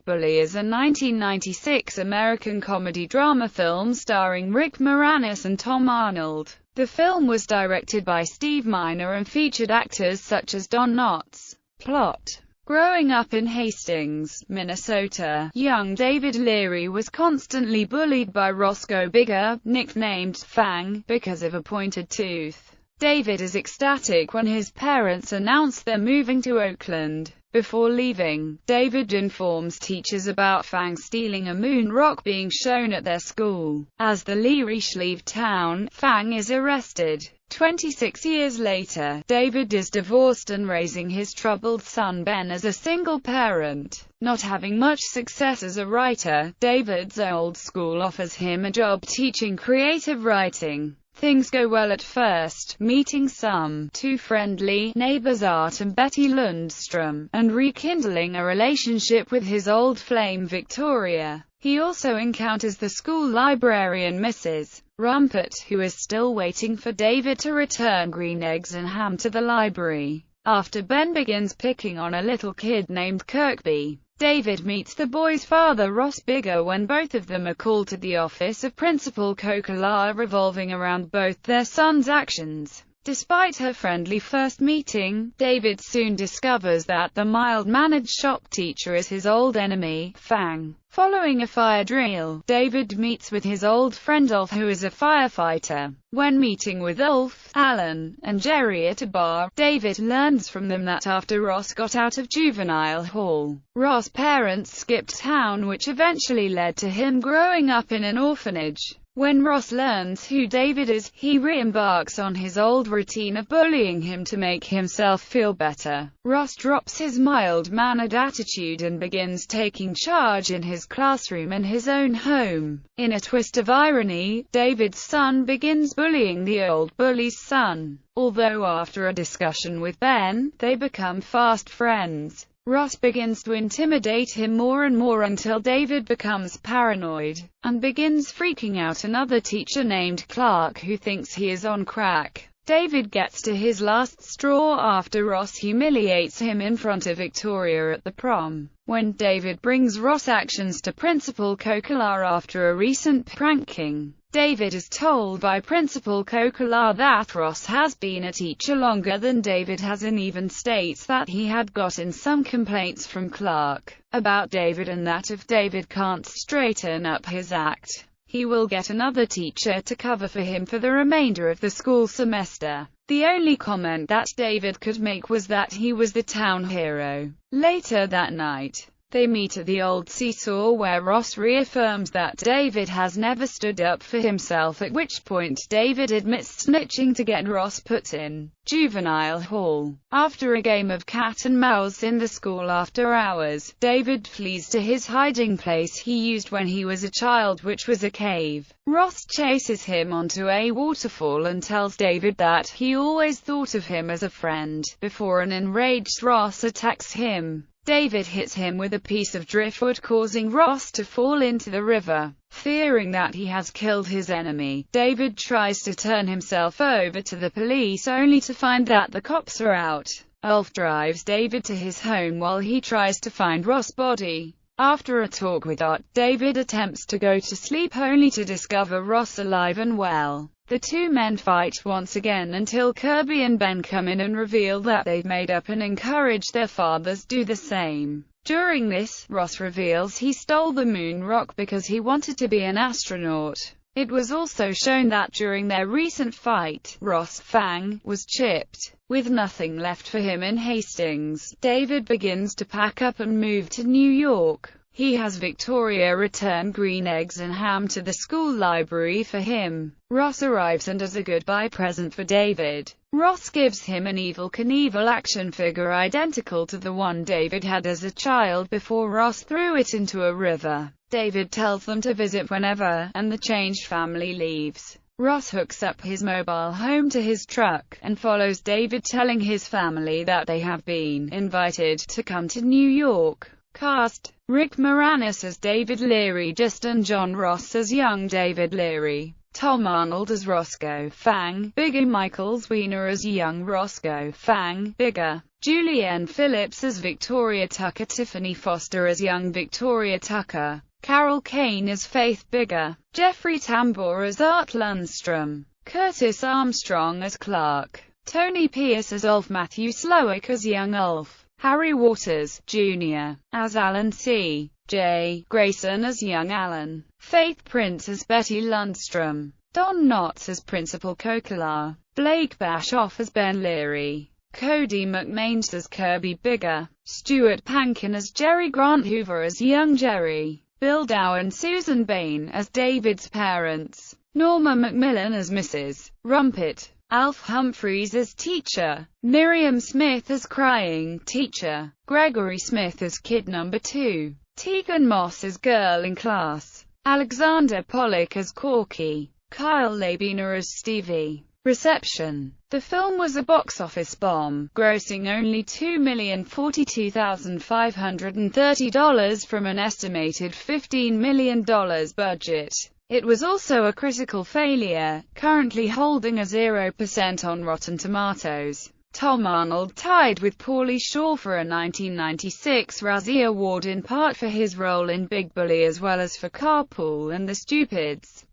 Bully is a 1996 American comedy-drama film starring Rick Moranis and Tom Arnold. The film was directed by Steve Miner and featured actors such as Don Knotts. Plot: growing up in Hastings, Minnesota, young David Leary was constantly bullied by Roscoe Bigger, nicknamed Fang, because of a pointed tooth. David is ecstatic when his parents announce they're moving to Oakland. Before leaving, David informs teachers about Fang stealing a moon rock being shown at their school. As the Learys leave town, Fang is arrested. 26 years later, David is divorced and raising his troubled son Ben as a single parent. Not having much success as a writer, David's old school offers him a job teaching creative writing. Things go well at first, meeting some two friendly neighbors, Art and Betty Lundstrom, and rekindling a relationship with his old flame Victoria. He also encounters the school librarian Mrs. Rumpert, who is still waiting for David to return green eggs and ham to the library. After Ben begins picking on a little kid named Kirkby, David meets the boy's father Ross Bigger when both of them are called to the office of Principal Kokola, revolving around both their son's actions. Despite her friendly first meeting, David soon discovers that the mild-mannered shop teacher is his old enemy, Fang. Following a fire drill, David meets with his old friend Ulf, who is a firefighter. When meeting with Ulf, Alan, and Jerry at a bar, David learns from them that after Ross got out of juvenile hall, Ross' parents skipped town, which eventually led to him growing up in an orphanage. When Ross learns who David is, he re-embarks on his old routine of bullying him to make himself feel better. Ross drops his mild-mannered attitude and begins taking charge in his classroom and his own home. In a twist of irony, David's son begins bullying the old bully's son. Although after a discussion with Ben, they become fast friends. Ross begins to intimidate him more and more until David becomes paranoid, and begins freaking out another teacher named Clark who thinks he is on crack. David gets to his last straw after Ross humiliates him in front of Victoria at the prom. When David brings Ross' actions to Principal Kokola after a recent pranking, David is told by Principal Kokola that Ross has been a teacher longer than David has, and even states that he had gotten some complaints from Clark about David, and that if David can't straighten up his act, he will get another teacher to cover for him for the remainder of the school semester. The only comment that David could make was that he was the town hero. Later that night, they meet at the old seesaw where Ross reaffirms that David has never stood up for himself, at which point David admits snitching to get Ross put in juvenile hall. After a game of cat and mouse in the school after hours, David flees to his hiding place he used when he was a child, which was a cave. Ross chases him onto a waterfall and tells David that he always thought of him as a friend, before an enraged Ross attacks him. David hits him with a piece of driftwood, causing Ross to fall into the river. Fearing that he has killed his enemy, David tries to turn himself over to the police, only to find that the cops are out. Ulf drives David to his home while he tries to find Ross' body. After a talk with Art, David attempts to go to sleep, only to discover Ross alive and well. The two men fight once again until Kirby and Ben come in and reveal that they've made up and encourage their fathers do the same. During this, Ross reveals he stole the moon rock because he wanted to be an astronaut. It was also shown that during their recent fight, Ross' Fang was chipped. With nothing left for him in Hastings, David begins to pack up and move to New York. He has Victoria return green eggs and ham to the school library for him. Ross arrives and as a goodbye present for David, Ross gives him an Evel Knievel action figure identical to the one David had as a child before Ross threw it into a river. David tells them to visit whenever, and the changed family leaves. Ross hooks up his mobile home to his truck, and follows David, telling his family that they have been invited to come to New York. Cast: Rick Moranis as David Leary, Justin John Ross as young David Leary. Tom Arnold as Roscoe Fang Bigger, Michael Weiner as young Roscoe Fang Bigger, Julianne Phillips as Victoria Tucker, Tiffany Foster as young Victoria Tucker, Carol Kane as Faith Bigger, Jeffrey Tambor as Art Lundstrom, Curtis Armstrong as Clark, Tony Pierce as Ulf, Matthew Slowick as young Ulf, Harry Waters, Jr. as Alan C. J. Grayson as young Alan, Faith Prince as Betty Lundstrom, Don Knotts as Principal Kokelar, Blake Bashoff as Ben Leary, Cody McMains as Kirby Bigger, Stuart Pankin as Jerry, Grant Hoover as young Jerry, Bill Dow and Susan Bain as David's parents, Norma Macmillan as Mrs. Rumpet, Alf Humphreys as teacher, Miriam Smith as crying teacher, Gregory Smith as kid number 2, Tegan Moss as girl in class, Alexander Pollock as Corky, Kyle Labiner as Stevie. Reception. The film was a box office bomb, grossing only $2,042,530 from an estimated $15 million budget. It was also a critical failure, currently holding a 0% on Rotten Tomatoes. Tom Arnold tied with Pauly Shore for a 1996 Razzie Award, in part for his role in Big Bully as well as for Carpool and the Stupids.